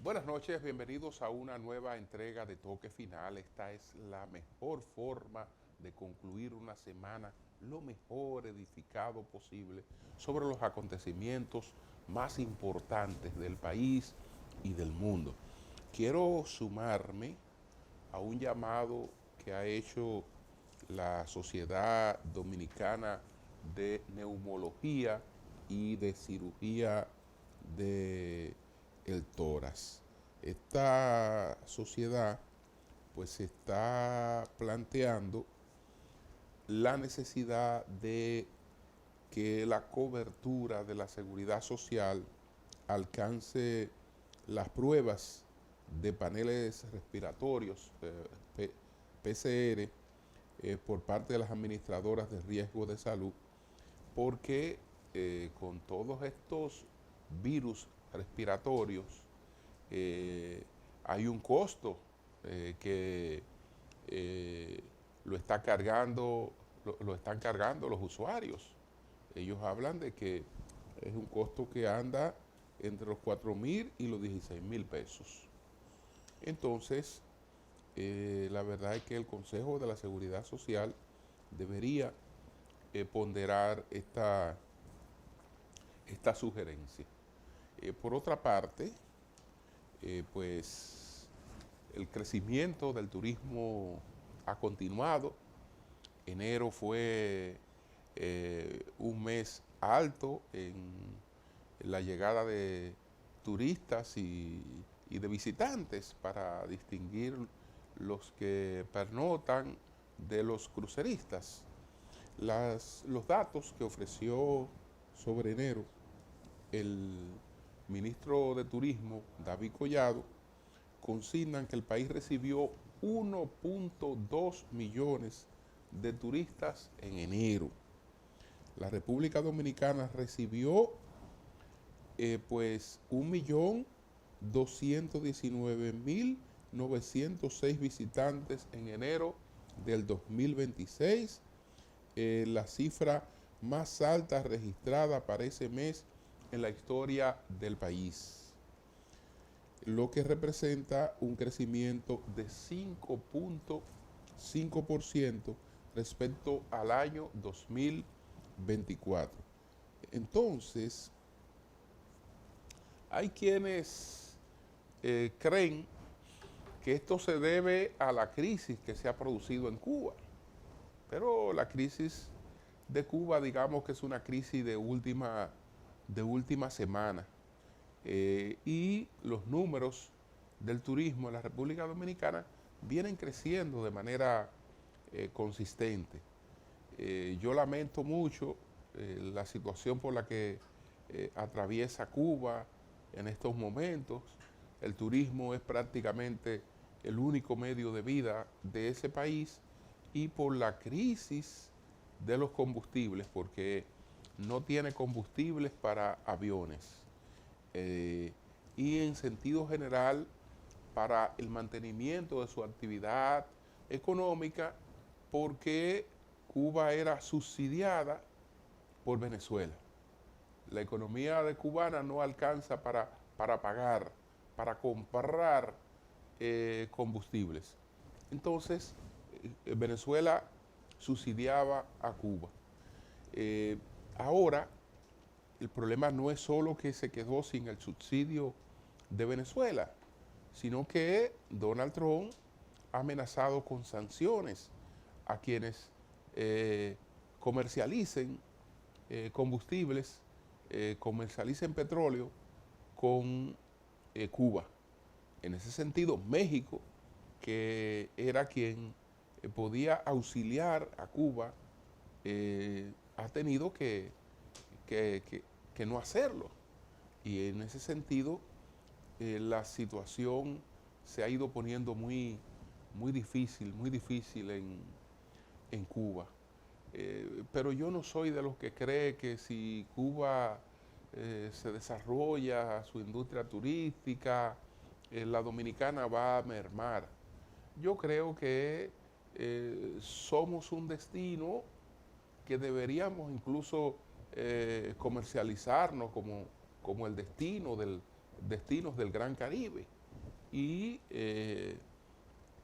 Buenas noches, bienvenidos a una nueva entrega de Toque Final. Esta es la mejor forma de concluir una semana lo mejor edificado posible sobre los acontecimientos más importantes del país y del mundo. Quiero sumarme a un llamado que ha hecho la Sociedad Dominicana de Neumología y de Cirugía de el tórax. Esta sociedad pues está planteando la necesidad de que la cobertura de la seguridad social alcance las pruebas de paneles respiratorios, PCR, por parte de las administradoras de riesgo de salud, porque con todos estos virus respiratorios hay un costo que lo está cargando, lo están cargando los usuarios. Ellos hablan de que es un costo que anda entre los 4.000 y los 16.000 pesos. Entonces, la verdad es que el Consejo de la Seguridad Social debería ponderar esta sugerencia. Por otra parte, pues el crecimiento del turismo ha continuado. Enero fue un mes alto en la llegada de turistas y de visitantes, para distinguir los que pernotan de los cruceristas. Los datos que ofreció sobre enero el ministro de Turismo, David Collado, consignan que el país recibió 1.2 millones de turistas en enero. La República Dominicana recibió pues 1.219.906 visitantes en enero del 2026, la cifra más alta registrada para ese mes en la historia del país, lo que representa un crecimiento de 5.5% respecto al año 2024. Entonces, hay quienes creen que esto se debe a la crisis que se ha producido en Cuba, pero la crisis de Cuba, digamos que es una crisis de última semana, y los números del turismo en la República Dominicana vienen creciendo de manera consistente. Yo lamento mucho la situación por la que atraviesa Cuba en estos momentos. El turismo es prácticamente el único medio de vida de ese país, y por la crisis de los combustibles, porque no tiene combustibles para aviones, y en sentido general para el mantenimiento de su actividad económica, porque Cuba era subsidiada por Venezuela. La economía de cubana no alcanza para pagar, para comprar combustibles. Entonces, Venezuela subsidiaba a Cuba. Ahora, el problema no es solo que se quedó sin el subsidio de Venezuela, sino que Donald Trump ha amenazado con sanciones a quienes comercialicen combustibles, comercialicen petróleo con Cuba. En ese sentido, México, que era quien podía auxiliar a Cuba, ha tenido que no hacerlo. Y en ese sentido, la situación se ha ido poniendo muy difícil en Cuba. Pero yo no soy de los que cree que si Cuba se desarrolla su industria turística, la dominicana va a mermar. Yo creo que somos un destino que deberíamos incluso comercializarnos como el destinos del Gran Caribe. y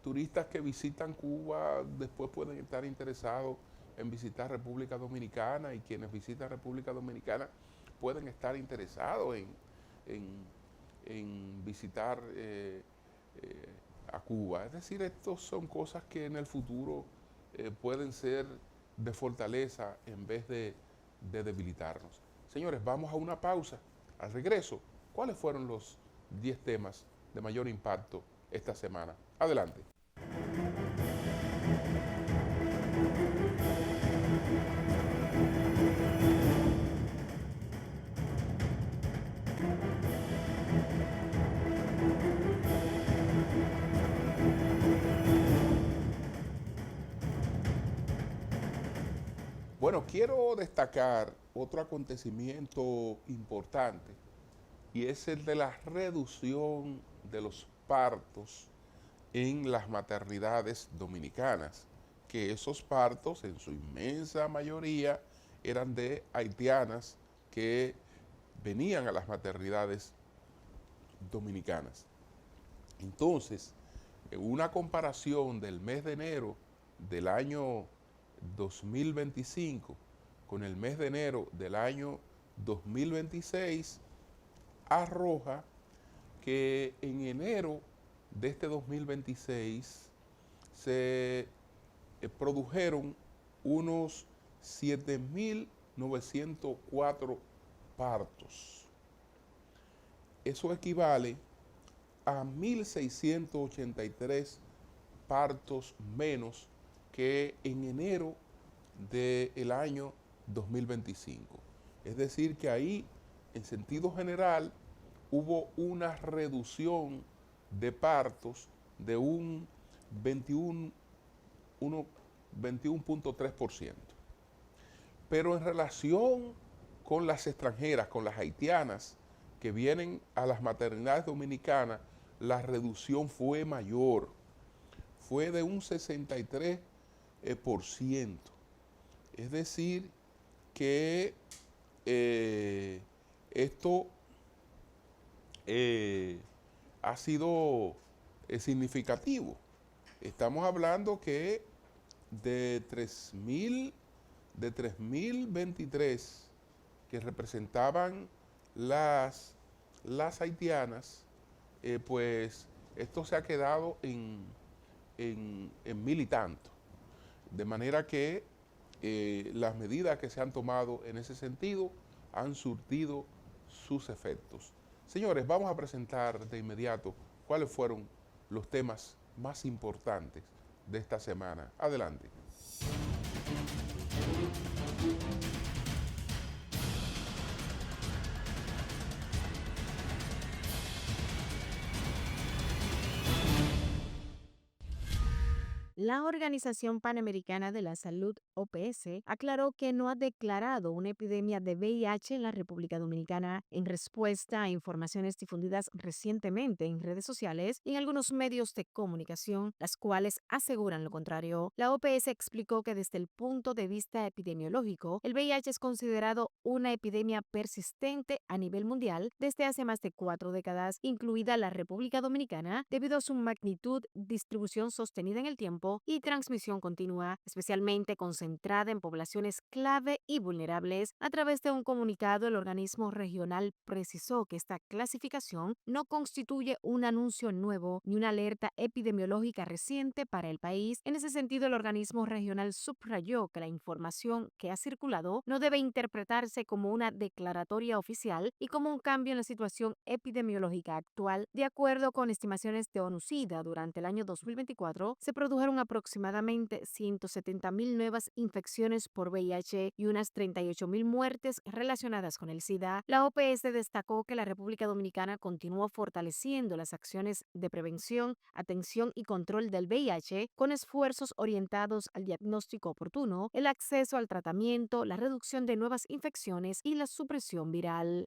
turistas que visitan Cuba después pueden estar interesados en visitar República Dominicana y quienes visitan República Dominicana pueden estar interesados en visitar a Cuba. Es decir, estas son cosas que en el futuro pueden ser de fortaleza en vez de debilitarnos. Señores, vamos a una pausa. Al regreso, ¿cuáles fueron los 10 temas de mayor impacto esta semana? Adelante. Bueno, quiero destacar otro acontecimiento importante y es el de la reducción de los partos en las maternidades dominicanas, que esos partos en su inmensa mayoría eran de haitianas que venían a las maternidades dominicanas. Entonces, en una comparación del mes de enero del año 2025 con el mes de enero del año 2026, arroja que en enero de este 2026 se produjeron unos 7.904 partos. Eso equivale a 1.683 partos menos que en enero del año 2025. Es decir, que ahí, en sentido general, hubo una reducción de partos de un 21.3%. Pero en relación con las extranjeras, con las haitianas que vienen a las maternidades dominicanas, la reducción fue mayor, fue de un 63%. Es decir, que esto ha sido significativo. Estamos hablando que de 3.023 que representaban las haitianas, pues esto se ha quedado en 1.000 y tanto. De manera que las medidas que se han tomado en ese sentido han surtido sus efectos. Señores, vamos a presentar de inmediato cuáles fueron los temas más importantes de esta semana. Adelante. La Organización Panamericana de la Salud, OPS, aclaró que no ha declarado una epidemia de VIH en la República Dominicana en respuesta a informaciones difundidas recientemente en redes sociales y en algunos medios de comunicación, las cuales aseguran lo contrario. La OPS explicó que desde el punto de vista epidemiológico, el VIH es considerado una epidemia persistente a nivel mundial desde hace más de 4 décadas, incluida la República Dominicana, debido a su magnitud, distribución sostenida en el tiempo y transmisión continua, especialmente concentrada en poblaciones clave y vulnerables. A través de un comunicado, el organismo regional precisó que esta clasificación no constituye un anuncio nuevo ni una alerta epidemiológica reciente para el país. En ese sentido, el organismo regional subrayó que la información que ha circulado no debe interpretarse como una declaratoria oficial y como un cambio en la situación epidemiológica actual. De acuerdo con estimaciones de ONU-SIDA, durante el año 2024 se produjeron aproximadamente 170.000 nuevas infecciones por VIH y unas 38.000 muertes relacionadas con el SIDA. La OPS destacó que la República Dominicana continúa fortaleciendo las acciones de prevención, atención y control del VIH con esfuerzos orientados al diagnóstico oportuno, el acceso al tratamiento, la reducción de nuevas infecciones y la supresión viral.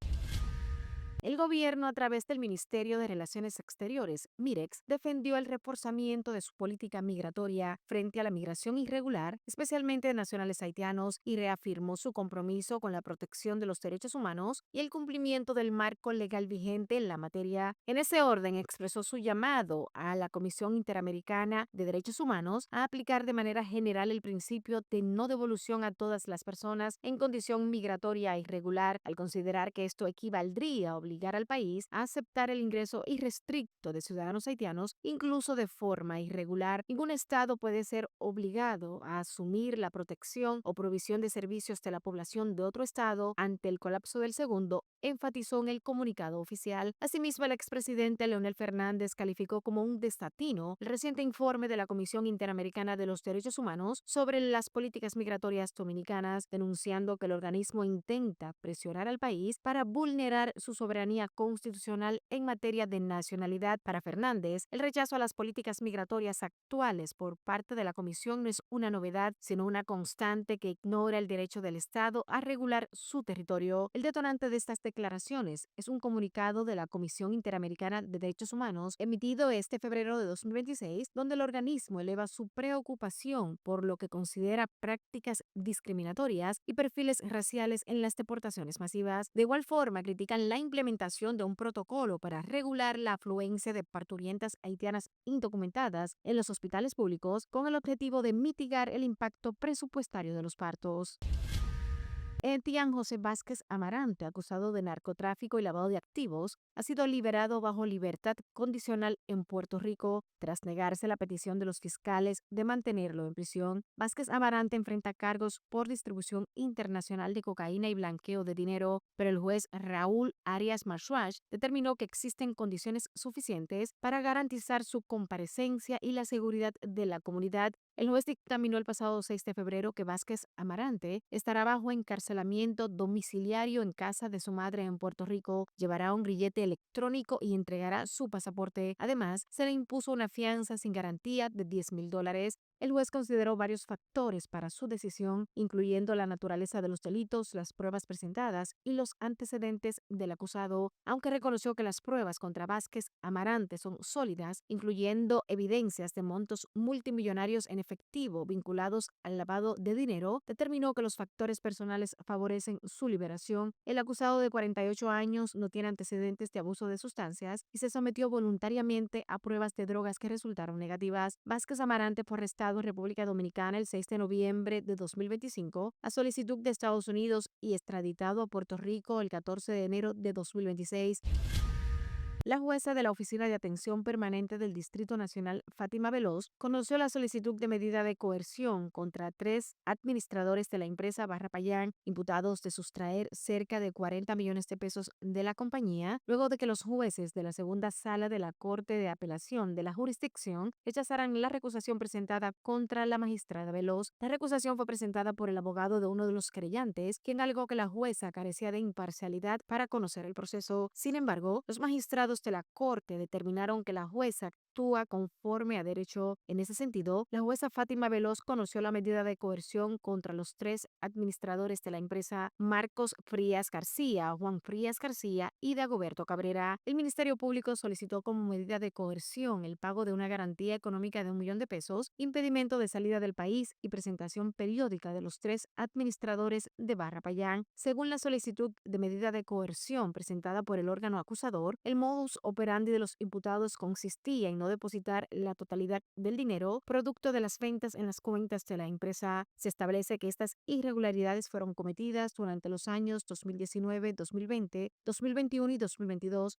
El gobierno, a través del Ministerio de Relaciones Exteriores, MIREX, defendió el reforzamiento de su política migratoria frente a la migración irregular, especialmente de nacionales haitianos, y reafirmó su compromiso con la protección de los derechos humanos y el cumplimiento del marco legal vigente en la materia. En ese orden, expresó su llamado a la Comisión Interamericana de Derechos Humanos a aplicar de manera general el principio de no devolución a todas las personas en condición migratoria irregular, al considerar que esto equivaldría a obligar al país a aceptar el ingreso irrestricto de ciudadanos haitianos, incluso de forma irregular. Ningún Estado puede ser obligado a asumir la protección o provisión de servicios de la población de otro Estado ante el colapso del segundo, enfatizó en el comunicado oficial. Asimismo, el expresidente Leonel Fernández calificó como un desatino el reciente informe de la Comisión Interamericana de los Derechos Humanos sobre las políticas migratorias dominicanas, denunciando que el organismo intenta presionar al país para vulnerar su soberanía constitucional en materia de nacionalidad. Para Fernández, el rechazo a las políticas migratorias actuales por parte de la Comisión no es una novedad, sino una constante que ignora el derecho del Estado a regular su territorio. El detonante de estas declaraciones es un comunicado de la Comisión Interamericana de Derechos Humanos emitido este febrero de 2026, donde el organismo eleva su preocupación por lo que considera prácticas discriminatorias y perfiles raciales en las deportaciones masivas. De igual forma, critican la implementación de un protocolo para regular la afluencia de parturientas haitianas indocumentadas en los hospitales públicos con el objetivo de mitigar el impacto presupuestario de los partos. Etienne José Vázquez Amarante, acusado de narcotráfico y lavado de activos, ha sido liberado bajo libertad condicional en Puerto Rico tras negarse la petición de los fiscales de mantenerlo en prisión. Vázquez Amarante enfrenta cargos por distribución internacional de cocaína y blanqueo de dinero, pero el juez Raúl Arias Marchuach determinó que existen condiciones suficientes para garantizar su comparecencia y la seguridad de la comunidad. El juez dictaminó el pasado 6 de febrero que Vázquez Amarante estará bajo encarcelamiento domiciliario en casa de su madre en Puerto Rico, llevará un grillete electrónico y entregará su pasaporte. Además, se le impuso una fianza sin garantía de $10,000. El juez consideró varios factores para su decisión, incluyendo la naturaleza de los delitos, las pruebas presentadas y los antecedentes del acusado, aunque reconoció que las pruebas contra Vázquez Amarante son sólidas, incluyendo evidencias de montos multimillonarios en efectivo vinculados al lavado de dinero. Determinó que los factores personales favorecen su liberación. El acusado, de 48 años, no tiene antecedentes de abuso de sustancias y se sometió voluntariamente a pruebas de drogas que resultaron negativas. Vázquez Amarante fue arrestado en República Dominicana el 6 de noviembre de 2025 a solicitud de Estados Unidos y extraditado a Puerto Rico el 14 de enero de 2026. La jueza de la Oficina de Atención Permanente del Distrito Nacional, Fátima Veloz, conoció la solicitud de medida de coerción contra 3 administradores de la empresa Barra Payán, imputados de sustraer cerca de 40 millones de pesos de la compañía, luego de que los jueces de la segunda sala de la Corte de Apelación de la jurisdicción rechazaran la recusación presentada contra la magistrada Veloz. La recusación fue presentada por el abogado de uno de los querellantes, quien alegó que la jueza carecía de imparcialidad para conocer el proceso. Sin embargo, los magistrados de la Corte determinaron que la jueza actúa conforme a derecho. En ese sentido, la jueza Fátima Veloz conoció la medida de coerción contra los 3 administradores de la empresa: Marcos Frías García, Juan Frías García y Dagoberto Cabrera. El Ministerio Público solicitó como medida de coerción el pago de una garantía económica de $1,000,000, impedimento de salida del país y presentación periódica de los 3 administradores de Barra Payán. Según la solicitud de medida de coerción presentada por el órgano acusador, el modus operandi de los imputados consistía en no depositar la totalidad del dinero producto de las ventas en las cuentas de la empresa. Se establece que estas irregularidades fueron cometidas durante los años 2019, 2020, 2021 y 2022.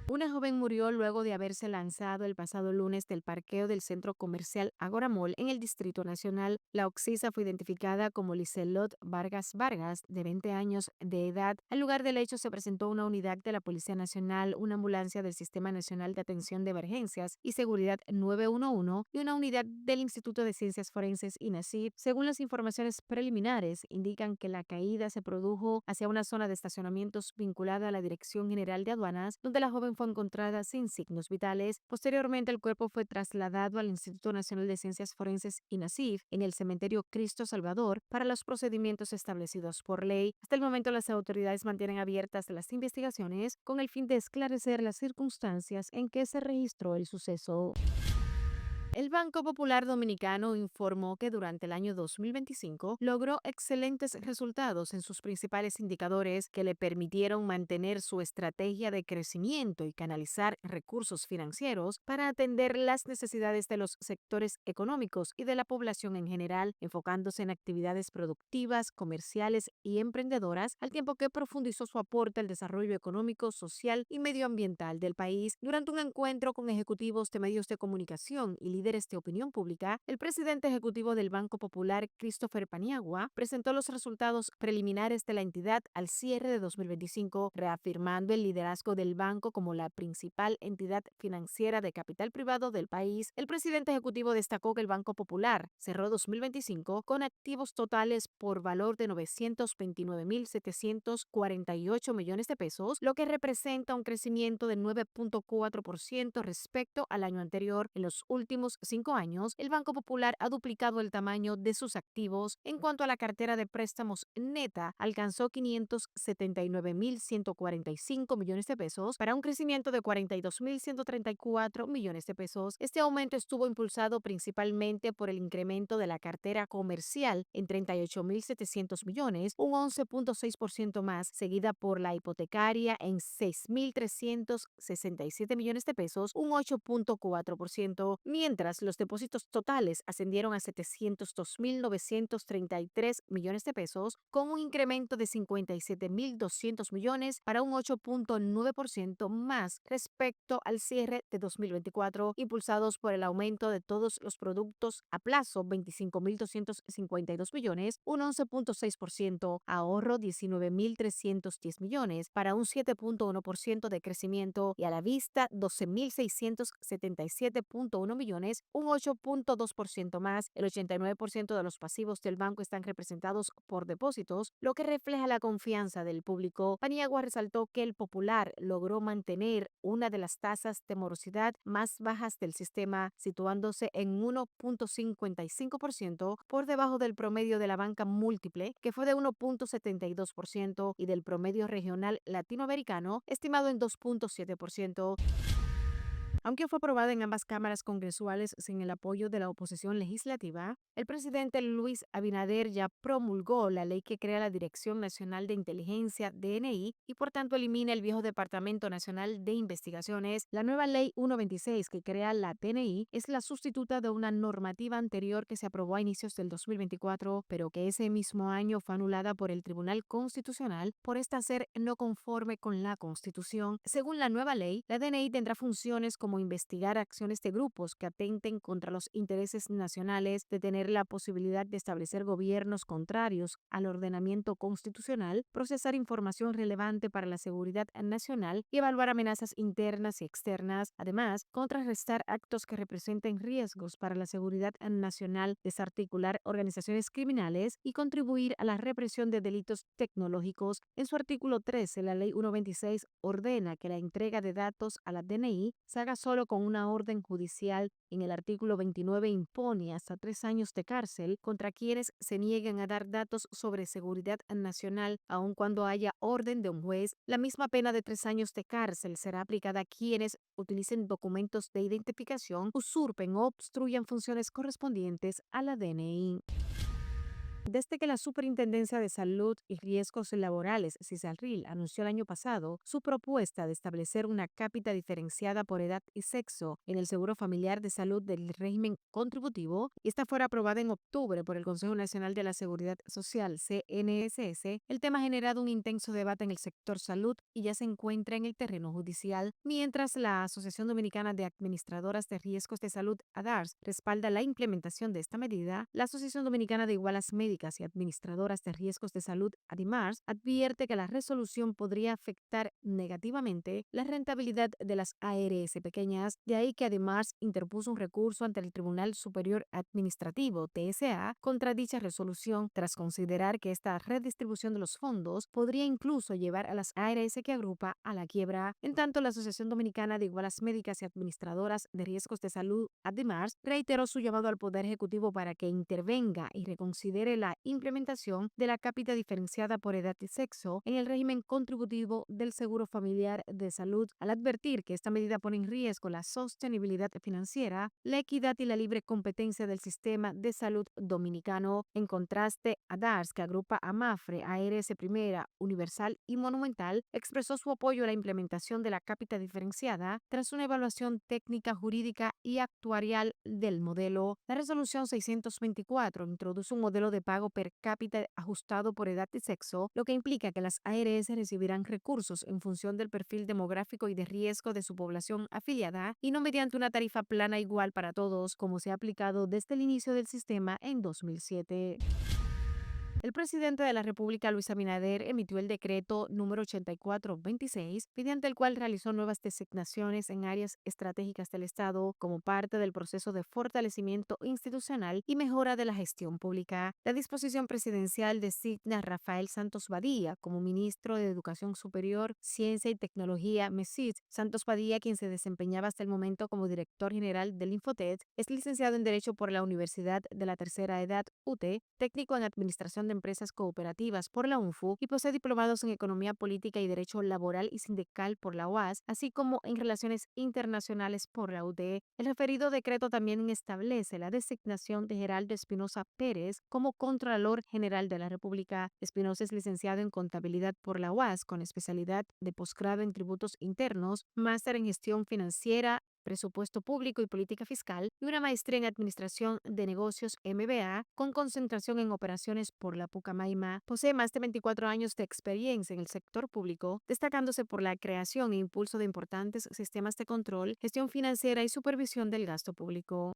Una joven murió luego de haberse lanzado el pasado lunes del parqueo del centro comercial Agora Mall en el Distrito Nacional. La occisa fue identificada como Liselot Vargas Vargas, de 20 años de edad. Al lugar del hecho se presentó una unidad de la Policía Nacional, una ambulancia del Sistema Nacional de Atención de Emergencias y Seguridad 911 y una unidad del Instituto de Ciencias Forenses INACIF. Según las informaciones preliminares, indican que la caída se produjo hacia una zona de estacionamientos vinculada a la Dirección General de Aduanas, donde la joven joven fue encontrada sin signos vitales. Posteriormente, el cuerpo fue trasladado al Instituto Nacional de Ciencias Forenses INACIF en el cementerio Cristo Salvador para los procedimientos establecidos por ley. Hasta el momento, las autoridades mantienen abiertas las investigaciones con el fin de esclarecer las circunstancias en que se registró el suceso. El Banco Popular Dominicano informó que durante el año 2025 logró excelentes resultados en sus principales indicadores que le permitieron mantener su estrategia de crecimiento y canalizar recursos financieros para atender las necesidades de los sectores económicos y de la población en general, enfocándose en actividades productivas, comerciales y emprendedoras, al tiempo que profundizó su aporte al desarrollo económico, social y medioambiental del país. Durante un encuentro con ejecutivos de medios de comunicación y líderes de opinión pública, el presidente ejecutivo del Banco Popular, Christopher Paniagua, presentó los resultados preliminares de la entidad al cierre de 2025, reafirmando el liderazgo del banco como la principal entidad financiera de capital privado del país. El presidente ejecutivo destacó que el Banco Popular cerró 2025 con activos totales por valor de 929.748 millones de pesos, lo que representa un crecimiento de 9.4% respecto al año anterior. En los últimos 5 años, el Banco Popular ha duplicado el tamaño de sus activos. En cuanto a la cartera de préstamos neta, alcanzó 579.145 millones de pesos para un crecimiento de 42.134 millones de pesos. Este aumento estuvo impulsado principalmente por el incremento de la cartera comercial en 38.700 millones, un 11.6% más, seguida por la hipotecaria en 6.367 millones de pesos, un 8.4%, mientras los depósitos totales ascendieron a 702.933 millones de pesos, con un incremento de 57.200 millones para un 8.9% más respecto al cierre de 2024, impulsados por el aumento de todos los productos a plazo, 25.252 millones, un 11.6%, ahorro 19.310 millones para un 7.1% de crecimiento, y a la vista 12.677.1 millones, un 8.2% más. El 89% de los pasivos del banco están representados por depósitos, lo que refleja la confianza del público. Paniagua resaltó que el Popular logró mantener una de las tasas de morosidad más bajas del sistema, situándose en 1.55% por debajo del promedio de la banca múltiple, que fue de 1.72%, y del promedio regional latinoamericano, estimado en 2.7%. Aunque fue aprobada en ambas cámaras congresuales sin el apoyo de la oposición legislativa, el presidente Luis Abinader ya promulgó la ley que crea la Dirección Nacional de Inteligencia, DNI, y por tanto elimina el viejo Departamento Nacional de Investigaciones. La nueva ley 126 que crea la DNI es la sustituta de una normativa anterior que se aprobó a inicios del 2024, pero que ese mismo año fue anulada por el Tribunal Constitucional por esta ser no conforme con la Constitución. Según la nueva ley, la DNI tendrá funciones como investigar acciones de grupos que atenten contra los intereses nacionales, de tener la posibilidad de establecer gobiernos contrarios al ordenamiento constitucional, procesar información relevante para la seguridad nacional y evaluar amenazas internas y externas. Además, contrarrestar actos que representen riesgos para la seguridad nacional, desarticular organizaciones criminales y contribuir a la represión de delitos tecnológicos. En su artículo 13, la Ley 126 ordena que la entrega de datos a la DNI se haga solo con una orden judicial. En el artículo 29 impone hasta 3 años de cárcel contra quienes se nieguen a dar datos sobre seguridad nacional, aun cuando haya orden de un juez. La misma pena de 3 años de cárcel será aplicada a quienes utilicen documentos de identificación, usurpen o obstruyan funciones correspondientes a la DNI. Desde que la Superintendencia de Salud y Riesgos Laborales, CISALRIL, anunció el año pasado su propuesta de establecer una cápita diferenciada por edad y sexo en el Seguro Familiar de Salud del régimen contributivo, y esta fuera aprobada en octubre por el Consejo Nacional de la Seguridad Social, CNSS, el tema ha generado un intenso debate en el sector salud y ya se encuentra en el terreno judicial. Mientras la Asociación Dominicana de Administradoras de Riesgos de Salud, ADARS, respalda la implementación de esta medida, la Asociación Dominicana de Igualas Médicas Médicas y Administradoras de Riesgos de Salud, ADIMARS, advierte que la resolución podría afectar negativamente la rentabilidad de las ARS pequeñas, de ahí que ADIMARS interpuso un recurso ante el Tribunal Superior Administrativo, TSA, contra dicha resolución, tras considerar que esta redistribución de los fondos podría incluso llevar a las ARS que agrupa a la quiebra. En tanto, la Asociación Dominicana de Igualas Médicas y Administradoras de Riesgos de Salud, ADIMARS, reiteró su llamado al Poder Ejecutivo para que intervenga y reconsidere la implementación de la cápita diferenciada por edad y sexo en el régimen contributivo del Seguro Familiar de Salud, al advertir que esta medida pone en riesgo la sostenibilidad financiera, la equidad y la libre competencia del sistema de salud dominicano. En contraste, ADARS, que agrupa a MAFRE, ARS Primera, Universal y Monumental, expresó su apoyo a la implementación de la cápita diferenciada tras una evaluación técnica, jurídica y actuarial del modelo. La resolución 624 introduce un modelo de pago per cápita ajustado por edad y sexo, lo que implica que las ARS recibirán recursos en función del perfil demográfico y de riesgo de su población afiliada y no mediante una tarifa plana igual para todos, como se ha aplicado desde el inicio del sistema en 2007. El presidente de la República, Luis Abinader, emitió el decreto número 8426, mediante el cual realizó nuevas designaciones en áreas estratégicas del Estado como parte del proceso de fortalecimiento institucional y mejora de la gestión pública. La disposición presidencial designa a Rafael Santos Badía como ministro de Educación Superior, Ciencia y Tecnología, MESIT. Santos Badía, quien se desempeñaba hasta el momento como director general del Infotet, es licenciado en Derecho por la Universidad de la Tercera Edad, UTE, técnico en Administración de Empresas Cooperativas por la UNFU y posee diplomados en Economía Política y Derecho Laboral y Sindical por la UAS, así como en Relaciones Internacionales por la UDE. El referido decreto también establece la designación de Geraldo Espinosa Pérez como Contralor General de la República. Espinosa es licenciado en Contabilidad por la UAS con especialidad de posgrado en Tributos Internos, máster en Gestión Financiera, Presupuesto Público y Política Fiscal y una maestría en Administración de Negocios MBA con concentración en operaciones por la Pucamaima. Posee más de 24 años de experiencia en el sector público, destacándose por la creación e impulso de importantes sistemas de control, gestión financiera y supervisión del gasto público.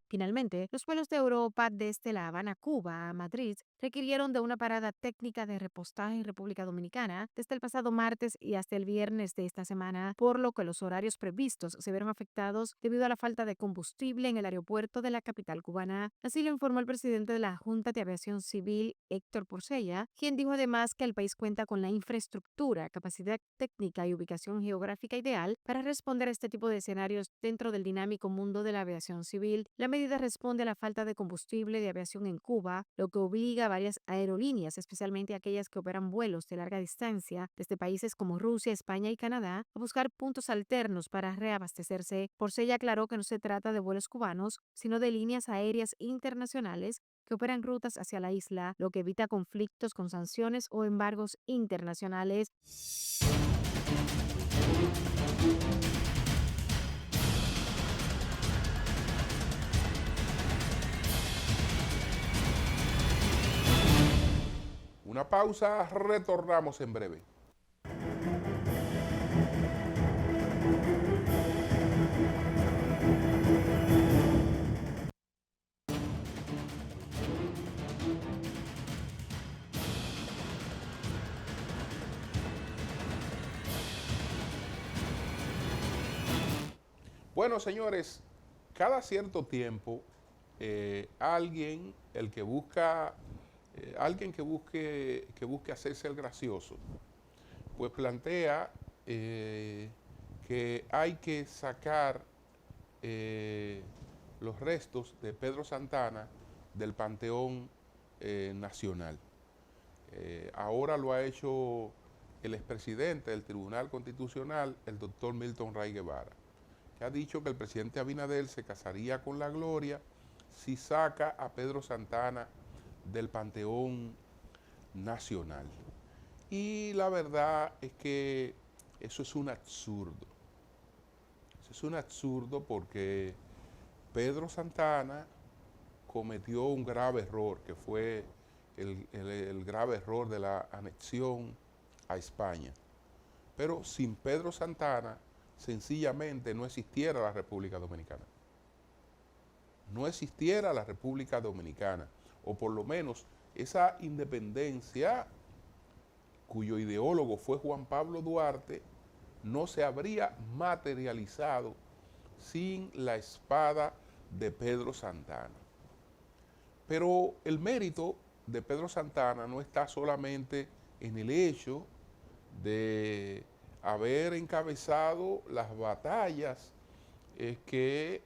Finalmente, los vuelos de Europa desde La Habana, Cuba, a Madrid, requirieron de una parada técnica de repostaje en República Dominicana desde el pasado martes y hasta el viernes de esta semana, por lo que los horarios previstos se vieron afectados debido a la falta de combustible en el aeropuerto de la capital cubana. Así lo informó el presidente de la Junta de Aviación Civil, Héctor Porcella, quien dijo además que el país cuenta con la infraestructura, capacidad técnica y ubicación geográfica ideal para responder a este tipo de escenarios dentro del dinámico mundo de la aviación civil. La medida responde a la falta de combustible de aviación en Cuba, lo que obliga a varias aerolíneas, especialmente aquellas que operan vuelos de larga distancia desde países como Rusia, España y Canadá, a buscar puntos alternos para reabastecerse. Porcella aclaró que no se trata de vuelos cubanos, sino de líneas aéreas internacionales que operan rutas hacia la isla, lo que evita conflictos con sanciones o embargos internacionales. Una pausa, retornamos en breve. Bueno, señores, cada cierto tiempo alguien, que busque hacerse el gracioso, pues plantea que hay que sacar los restos de Pedro Santana del Panteón Nacional. Ahora lo ha hecho el expresidente del Tribunal Constitucional, el doctor Milton Ray Guevara, que ha dicho que el presidente Abinader se casaría con la gloria si saca a Pedro Santana del Panteón Nacional. Y la verdad es que eso es un absurdo. Eso es un absurdo porque Pedro Santana cometió un grave error, que fue el grave error de la anexión a España. Pero sin Pedro Santana, sencillamente no existiera la República Dominicana. No existiera la República Dominicana. o por lo menos esa independencia cuyo ideólogo fue Juan Pablo Duarte, no se habría materializado sin la espada de Pedro Santana. Pero el mérito de Pedro Santana no está solamente en el hecho de haber encabezado las batallas que,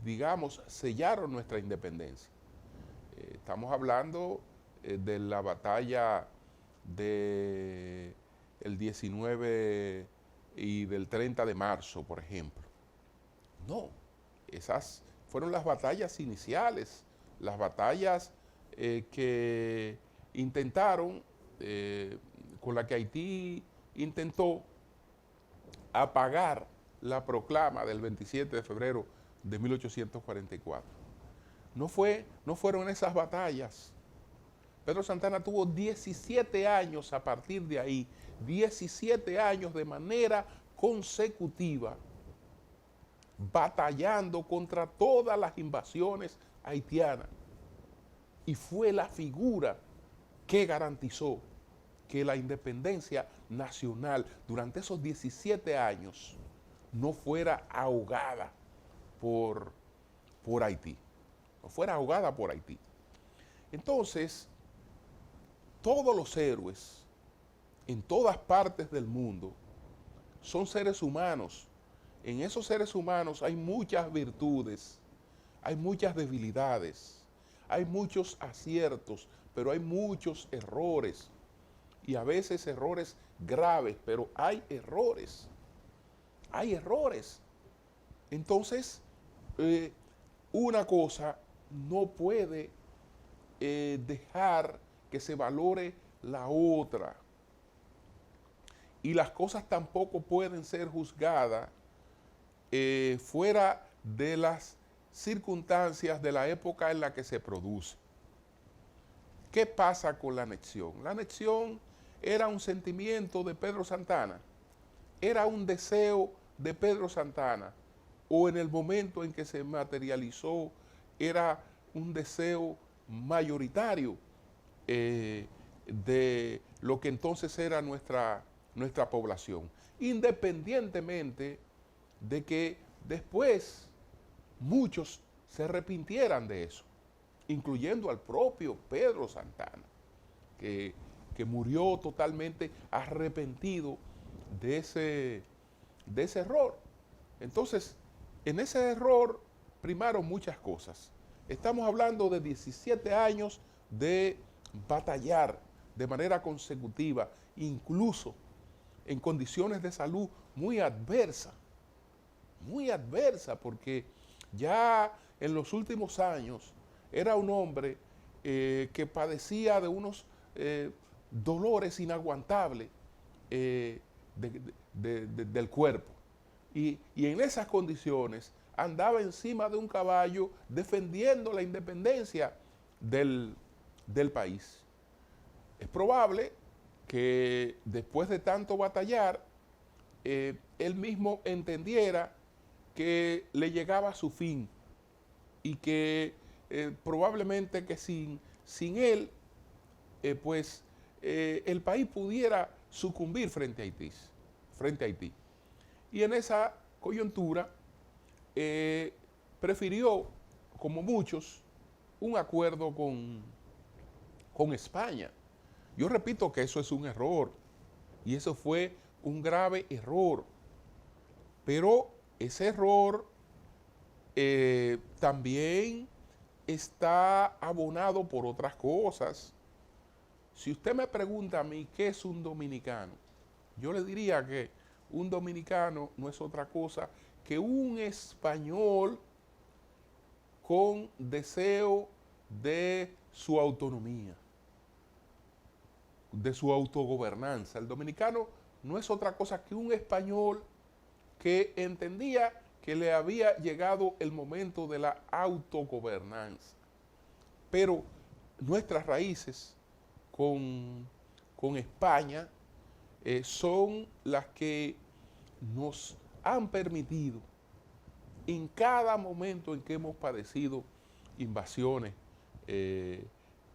digamos, sellaron nuestra independencia. Estamos hablando de la batalla del 19 y del 30 de marzo, por ejemplo. No, esas fueron las batallas iniciales, las batallas que intentaron, con la que Haití intentó apagar la proclama del 27 de febrero de 1844. No fueron esas batallas. Pedro Santana tuvo 17 años a partir de ahí, 17 años de manera consecutiva, batallando contra todas las invasiones haitianas. Y fue la figura que garantizó que la independencia nacional durante esos 17 años no fuera ahogada por Haití. No fuera ahogada por Haití. Entonces, todos los héroes en todas partes del mundo son seres humanos. En esos seres humanos hay muchas virtudes, hay muchas debilidades, hay muchos aciertos, pero hay muchos errores. Y a veces errores graves, pero hay errores. Hay errores. Entonces, una cosa no puede dejar que se valore la otra. Y las cosas tampoco pueden ser juzgadas fuera de las circunstancias de la época en la que se produce. ¿Qué pasa con la anexión? La anexión era un sentimiento de Pedro Santana, era un deseo de Pedro Santana, o en el momento en que se materializó era un deseo mayoritario de lo que entonces era nuestra población, independientemente de que después muchos se arrepintieran de eso, incluyendo al propio Pedro Santana, que murió totalmente arrepentido de ese error. Entonces, en ese error primaron muchas cosas. Estamos hablando de 17 años de batallar de manera consecutiva, incluso en condiciones de salud muy adversas, porque ya en los últimos años era un hombre que padecía de unos dolores inaguantables del cuerpo. Y en esas condiciones andaba encima de un caballo defendiendo la independencia del país. Es probable que después de tanto batallar, él mismo entendiera que le llegaba a su fin y que probablemente que sin él, el país pudiera sucumbir frente a Haití. Y en esa coyuntura prefirió, como muchos, un acuerdo con España. Yo repito que eso es un error y eso fue un grave error, pero ese error también está abonado por otras cosas. Si usted me pregunta a mí qué es un dominicano, yo le diría que un dominicano no es otra cosa que un español con deseo de su autonomía, de su autogobernanza. El dominicano no es otra cosa que un español que entendía que le había llegado el momento de la autogobernanza. Pero nuestras raíces con España son las que nos han permitido en cada momento en que hemos padecido invasiones eh,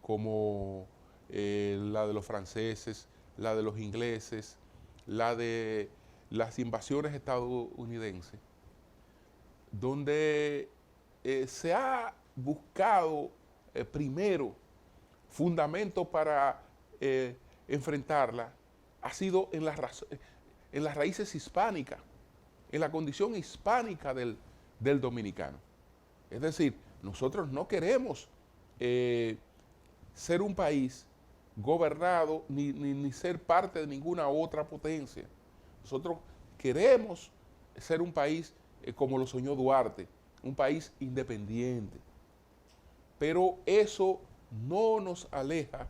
como la de los franceses, la de los ingleses, la de las invasiones estadounidenses, donde se ha buscado primero fundamento para enfrentarla, ha sido en las raíces hispánicas, en la condición hispánica del dominicano. Es decir, nosotros no queremos ser un país gobernado ni ser parte de ninguna otra potencia. Nosotros queremos ser un país como lo soñó Duarte, un país independiente. Pero eso no nos aleja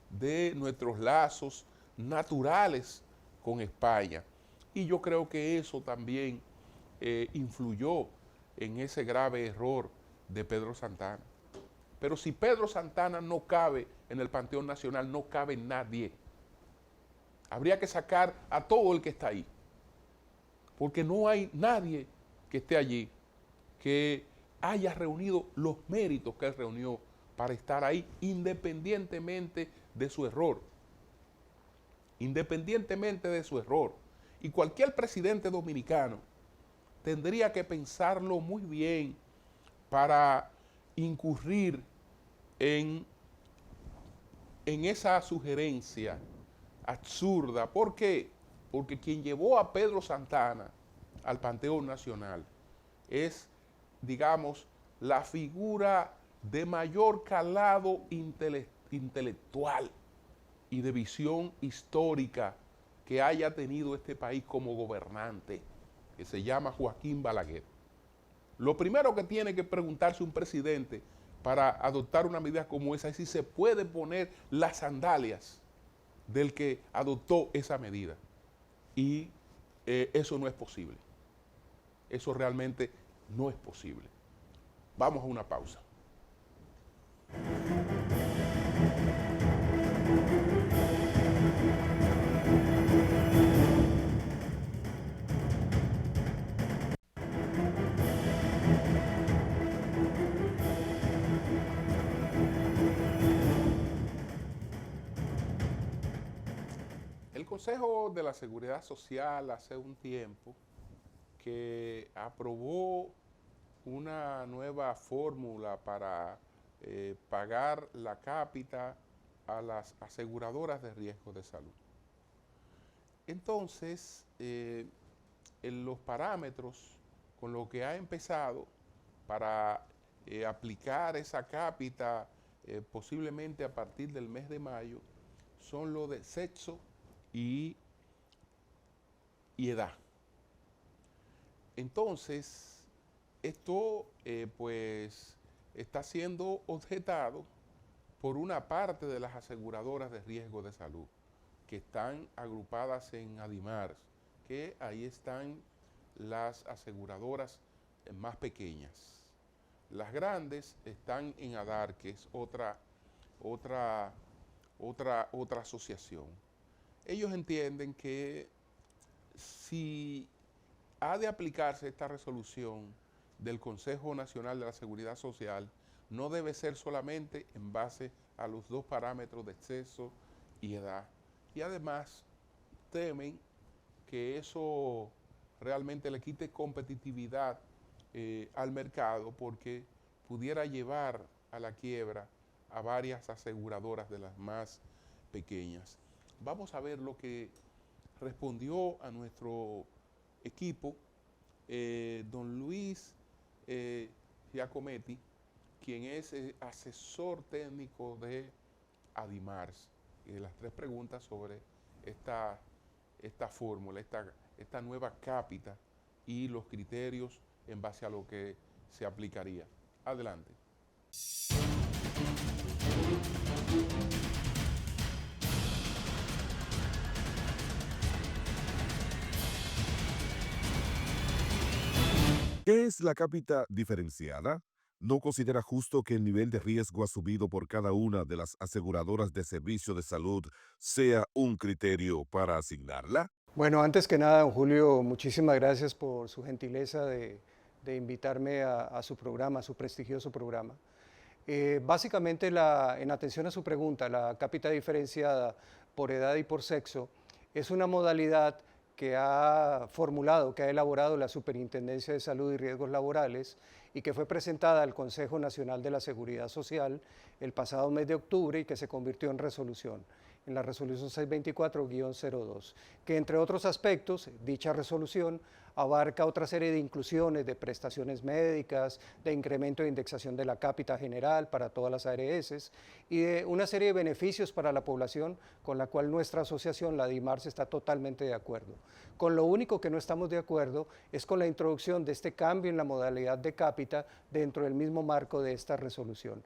de nuestros lazos naturales con España. Y yo creo que eso también influyó en ese grave error de Pedro Santana. Pero si Pedro Santana no cabe en el Panteón Nacional, no cabe nadie. Habría que sacar a todo el que está ahí, porque no hay nadie que esté allí que haya reunido los méritos que él reunió para estar ahí, independientemente de su error. Independientemente de su error. Y cualquier presidente dominicano tendría que pensarlo muy bien para incurrir en esa sugerencia absurda. ¿Por qué? Porque quien llevó a Pedro Santana al Panteón Nacional es, digamos, la figura de mayor calado intelectual y de visión histórica que haya tenido este país como gobernante, que se llama Joaquín Balaguer. Lo primero que tiene que preguntarse un presidente para adoptar una medida como esa es si se puede poner las sandalias del que adoptó esa medida. Y eso no es posible. Eso realmente no es posible. Vamos a una pausa. El Consejo de la Seguridad Social hace un tiempo que aprobó una nueva fórmula para pagar la cápita a las aseguradoras de riesgo de salud. Entonces, en los parámetros con lo que ha empezado para aplicar esa cápita posiblemente a partir del mes de mayo son lo de sexo y edad. Entonces, esto pues está siendo objetado por una parte de las aseguradoras de riesgo de salud que están agrupadas en Adimar, que ahí están las aseguradoras más pequeñas. Las grandes están en ADAR, que es otra asociación. Ellos entienden que si ha de aplicarse esta resolución del Consejo Nacional de la Seguridad Social, no debe ser solamente en base a los dos parámetros de sexo y edad. Y además temen que eso realmente le quite competitividad al mercado, porque pudiera llevar a la quiebra a varias aseguradoras de las más pequeñas. Vamos a ver lo que respondió a nuestro equipo don Luis Giacometti, quien es asesor técnico de Adimars, y las tres preguntas sobre esta fórmula, esta nueva cápita y los criterios en base a lo que se aplicaría. Adelante. ¿Qué es la cápita diferenciada? ¿No considera justo que el nivel de riesgo asumido por cada una de las aseguradoras de servicio de salud sea un criterio para asignarla? Bueno, antes que nada, don Julio, muchísimas gracias por su gentileza de invitarme a su programa, a su prestigioso programa. Básicamente, en atención a su pregunta, la cápita diferenciada por edad y por sexo es una modalidad que ha formulado, que ha elaborado la Superintendencia de Salud y Riesgos Laborales y que fue presentada al Consejo Nacional de la Seguridad Social el pasado mes de octubre y que se convirtió en la resolución 624-02, que entre otros aspectos, dicha resolución abarca otra serie de inclusiones de prestaciones médicas, de incremento de indexación de la cápita general para todas las ARS y de una serie de beneficios para la población con la cual nuestra asociación, la DIMARS, está totalmente de acuerdo. Con lo único que no estamos de acuerdo es con la introducción de este cambio en la modalidad de cápita dentro del mismo marco de esta resolución.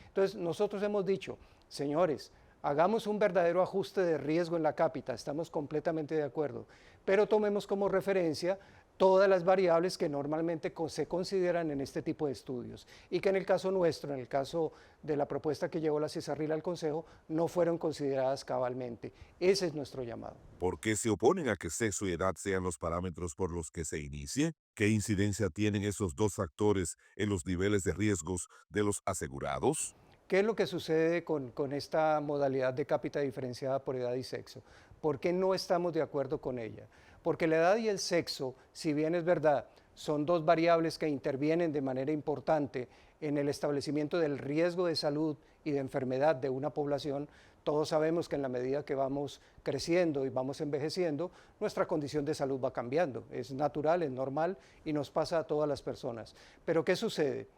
Entonces, nosotros hemos dicho, señores, hagamos un verdadero ajuste de riesgo en la cápita, estamos completamente de acuerdo, pero tomemos como referencia todas las variables que normalmente se consideran en este tipo de estudios y que en el caso nuestro, en el caso de la propuesta que llevó la CISARRIL al Consejo, no fueron consideradas cabalmente. Ese es nuestro llamado. ¿Por qué se oponen a que sexo y edad sean los parámetros por los que se inicie? ¿Qué incidencia tienen esos dos factores en los niveles de riesgos de los asegurados? ¿Qué es lo que sucede con esta modalidad de cápita diferenciada por edad y sexo? ¿Por qué no estamos de acuerdo con ella? Porque la edad y el sexo, si bien es verdad, son dos variables que intervienen de manera importante en el establecimiento del riesgo de salud y de enfermedad de una población, todos sabemos que en la medida que vamos creciendo y vamos envejeciendo, nuestra condición de salud va cambiando. Es natural, es normal y nos pasa a todas las personas. Pero ¿qué sucede?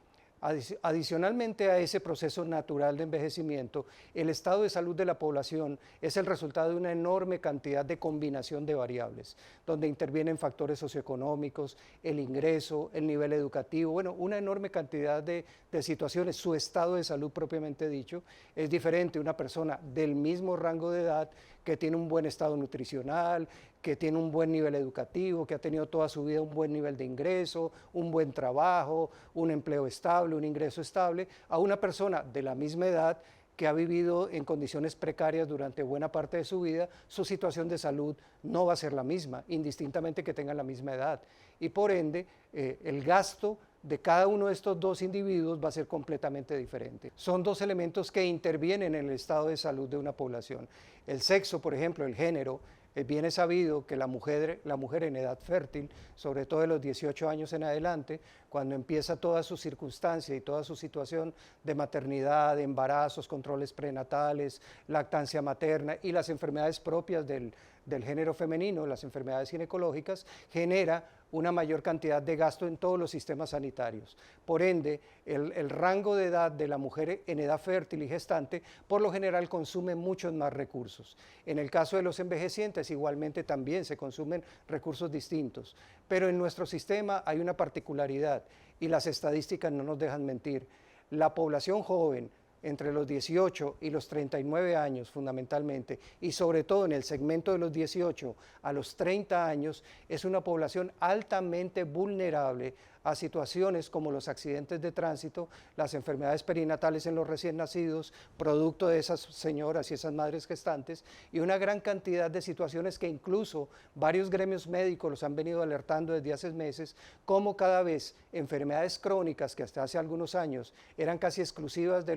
Adicionalmente a ese proceso natural de envejecimiento, el estado de salud de la población es el resultado de una enorme cantidad de combinación de variables, donde intervienen factores socioeconómicos, el ingreso, el nivel educativo, bueno, una enorme cantidad de situaciones. Su estado de salud propiamente dicho es diferente. Una persona del mismo rango de edad que tiene un buen estado nutricional, que tiene un buen nivel educativo, que ha tenido toda su vida un buen nivel de ingreso, un buen trabajo, un empleo estable, un ingreso estable, a una persona de la misma edad que ha vivido en condiciones precarias durante buena parte de su vida, su situación de salud no va a ser la misma, indistintamente que tengan la misma edad. Y por ende, el gasto de cada uno de estos dos individuos va a ser completamente diferente. Son dos elementos que intervienen en el estado de salud de una población. El sexo, por ejemplo, el género. Bien es sabido que la mujer en edad fértil, sobre todo de los 18 años en adelante, cuando empieza toda su circunstancia y toda su situación de maternidad, de embarazos, controles prenatales, lactancia materna y las enfermedades propias del género femenino, las enfermedades ginecológicas, genera una mayor cantidad de gasto en todos los sistemas sanitarios. Por ende, el rango de edad de la mujer en edad fértil y gestante, por lo general consume muchos más recursos. En el caso de los envejecientes, igualmente también se consumen recursos distintos. Pero en nuestro sistema hay una particularidad y las estadísticas no nos dejan mentir. La población joven, entre los 18 y los 39 años fundamentalmente, y sobre todo en el segmento de los 18 a los 30 años, es una población altamente vulnerable a situaciones como los accidentes de tránsito, las enfermedades perinatales en los recién nacidos, producto de esas señoras y esas madres gestantes, y una gran cantidad de situaciones que incluso varios gremios médicos los han venido alertando desde hace meses, como cada vez enfermedades crónicas que hasta hace algunos años eran casi exclusivas de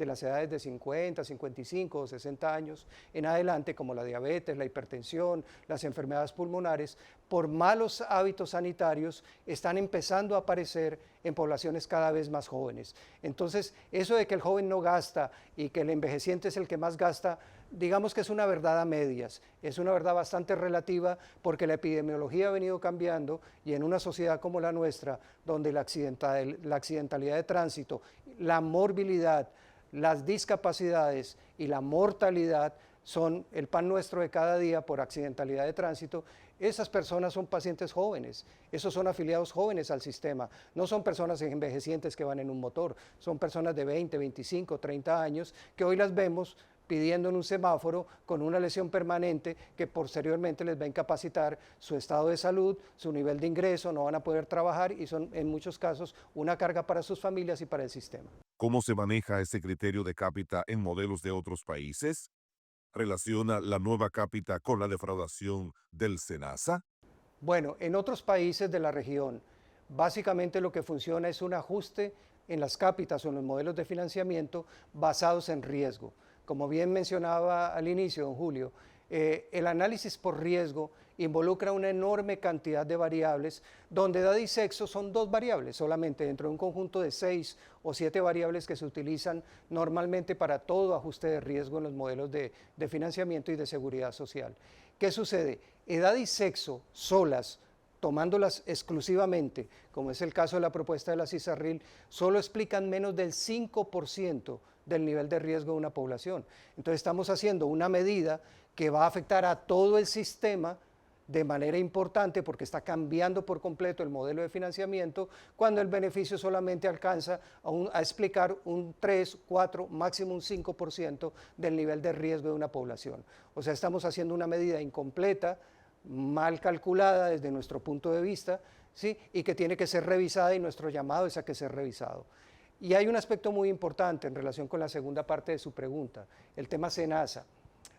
las edades de 50, 55 o 60 años en adelante, como la diabetes, la hipertensión, las enfermedades pulmonares, por malos hábitos sanitarios, están empezando a aparecer en poblaciones cada vez más jóvenes. Entonces, eso de que el joven no gasta y que el envejeciente es el que más gasta, digamos que es una verdad a medias, es una verdad bastante relativa porque la epidemiología ha venido cambiando y en una sociedad como la nuestra, donde la accidentalidad de tránsito, la morbilidad, las discapacidades y la mortalidad son el pan nuestro de cada día por accidentalidad de tránsito. Esas personas son pacientes jóvenes, esos son afiliados jóvenes al sistema, no son personas envejecientes que van en un motor, son personas de 20, 25, 30 años que hoy las vemos pidiendo en un semáforo con una lesión permanente que posteriormente les va a incapacitar su estado de salud, su nivel de ingreso, no van a poder trabajar y son en muchos casos una carga para sus familias y para el sistema. ¿Cómo se maneja ese criterio de cápita en modelos de otros países? ¿Relaciona la nueva cápita con la defraudación del SENASA? Bueno, en otros países de la región, básicamente lo que funciona es un ajuste en las cápitas o en los modelos de financiamiento basados en riesgo. Como bien mencionaba al inicio, don Julio, el análisis por riesgo involucra una enorme cantidad de variables, donde edad y sexo son 2 variables solamente dentro de un conjunto de 6 o 7 variables que se utilizan normalmente para todo ajuste de riesgo en los modelos de financiamiento y de seguridad social. ¿Qué sucede? Edad y sexo solas, tomándolas exclusivamente, como es el caso de la propuesta de la CISARRIL, solo explican menos del 5% del nivel de riesgo de una población. Entonces estamos haciendo una medida que va a afectar a todo el sistema de manera importante porque está cambiando por completo el modelo de financiamiento cuando el beneficio solamente alcanza a explicar un 3, 4, máximo un 5% del nivel de riesgo de una población. O sea, estamos haciendo una medida incompleta, mal calculada desde nuestro punto de vista, ¿sí? Y que tiene que ser revisada y nuestro llamado es a que sea revisado. Y hay un aspecto muy importante en relación con la segunda parte de su pregunta, el tema SENASA.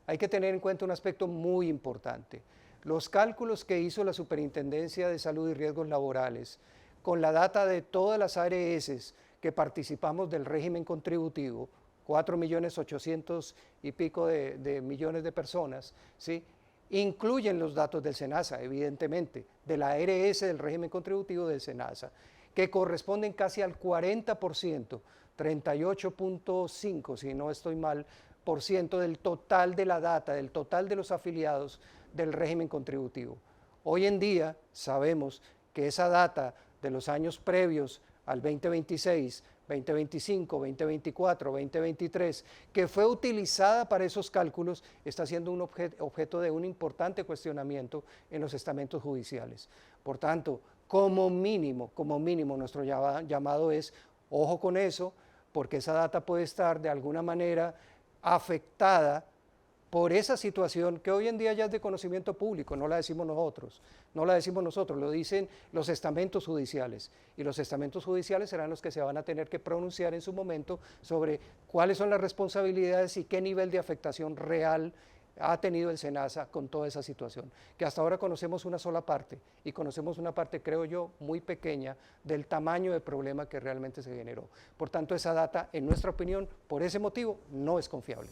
Hay que tener en cuenta un aspecto muy importante. Los cálculos que hizo la Superintendencia de Salud y Riesgos Laborales con la data de todas las ARS que participamos del régimen contributivo, 4.800.000 y pico de millones de personas, ¿sí? Incluyen los datos del SENASA, evidentemente, de la ARS del régimen contributivo del SENASA, que corresponden casi al 40%, 38.5, si no estoy mal, por ciento del total de la data, del total de los afiliados del régimen contributivo. Hoy en día sabemos que esa data de los años previos al 2026, 2025, 2024, 2023, que fue utilizada para esos cálculos, está siendo un objeto de un importante cuestionamiento en los estamentos judiciales. Por tanto, como mínimo, nuestro llamado es, ojo con eso, porque esa data puede estar de alguna manera afectada por esa situación que hoy en día ya es de conocimiento público, no la decimos nosotros, lo dicen los estamentos judiciales, y los estamentos judiciales serán los que se van a tener que pronunciar en su momento sobre cuáles son las responsabilidades y qué nivel de afectación real ha tenido el SENASA con toda esa situación, que hasta ahora conocemos una sola parte, y conocemos una parte, creo yo, muy pequeña del tamaño del problema que realmente se generó. Por tanto, esa data, en nuestra opinión, por ese motivo, no es confiable.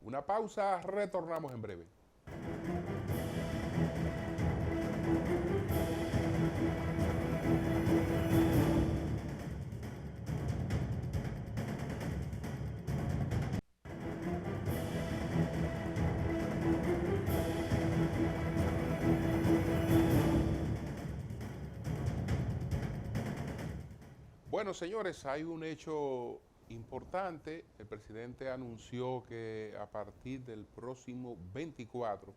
Una pausa, retornamos en breve. Bueno, señores, hay un hecho importante. El presidente anunció que a partir del próximo 24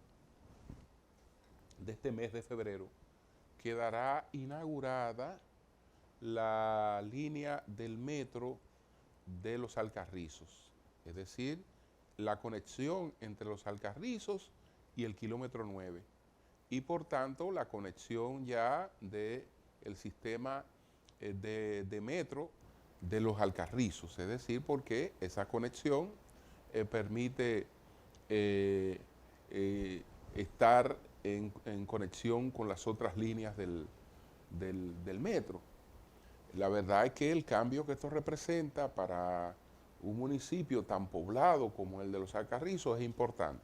de este mes de febrero quedará inaugurada la línea del metro de Los Alcarrizos, es decir, la conexión entre Los Alcarrizos y el kilómetro 9, y por tanto la conexión ya del sistema de metro de Los Alcarrizos, es decir, porque esa conexión permite estar en conexión con las otras líneas del metro. La verdad es que el cambio que esto representa para un municipio tan poblado como el de Los Alcarrizos es importante.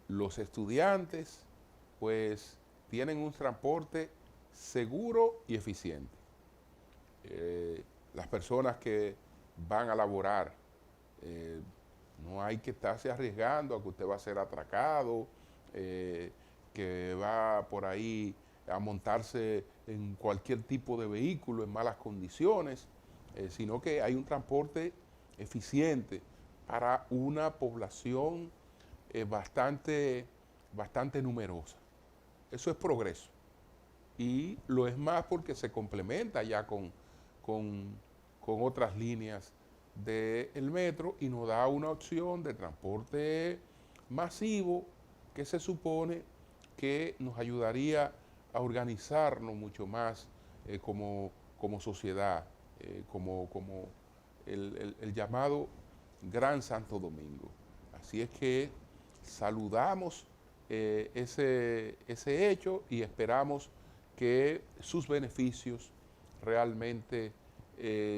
Los estudiantes, pues, tienen un transporte seguro y eficiente. Las personas que van a laborar, no hay que estarse arriesgando a que usted va a ser atracado, que va por ahí a montarse en cualquier tipo de vehículo en malas condiciones, sino que hay un transporte eficiente para una población bastante numerosa. Eso es progreso. Y lo es más porque se complementa ya con otras líneas del metro y nos da una opción de transporte masivo que se supone que nos ayudaría a organizarnos mucho más como sociedad, como el llamado Gran Santo Domingo. Así es que saludamos ese hecho y esperamos que sus beneficios realmente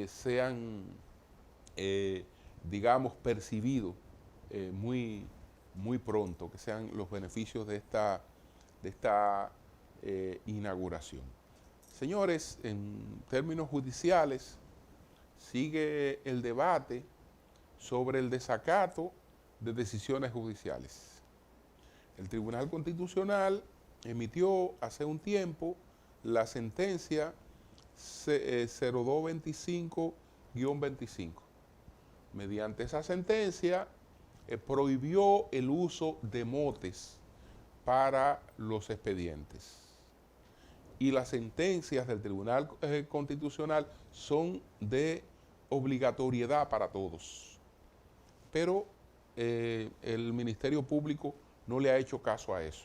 sean, digamos, percibidos muy pronto, que sean los beneficios de esta inauguración. Señores, en términos judiciales, sigue el debate sobre el desacato de decisiones judiciales. El Tribunal Constitucional emitió hace un tiempo la sentencia 0225-25. Mediante esa sentencia prohibió el uso de motes para los expedientes. Y las sentencias del Tribunal Constitucional son de obligatoriedad para todos. Pero el Ministerio Público no le ha hecho caso a eso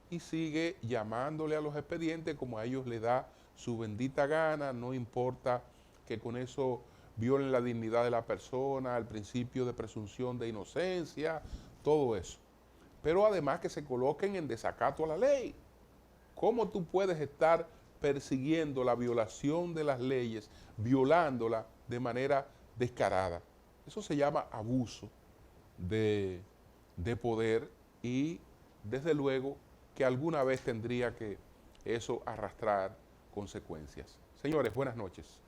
y sigue llamándole a los expedientes como a ellos les da su bendita gana, no importa que con eso violen la dignidad de la persona, el principio de presunción de inocencia, todo eso. Pero además que se coloquen en desacato a la ley. ¿Cómo tú puedes estar persiguiendo la violación de las leyes, violándola de manera descarada? Eso se llama abuso de poder y desde luego que alguna vez tendría que eso arrastrar consecuencias. Señores, buenas noches.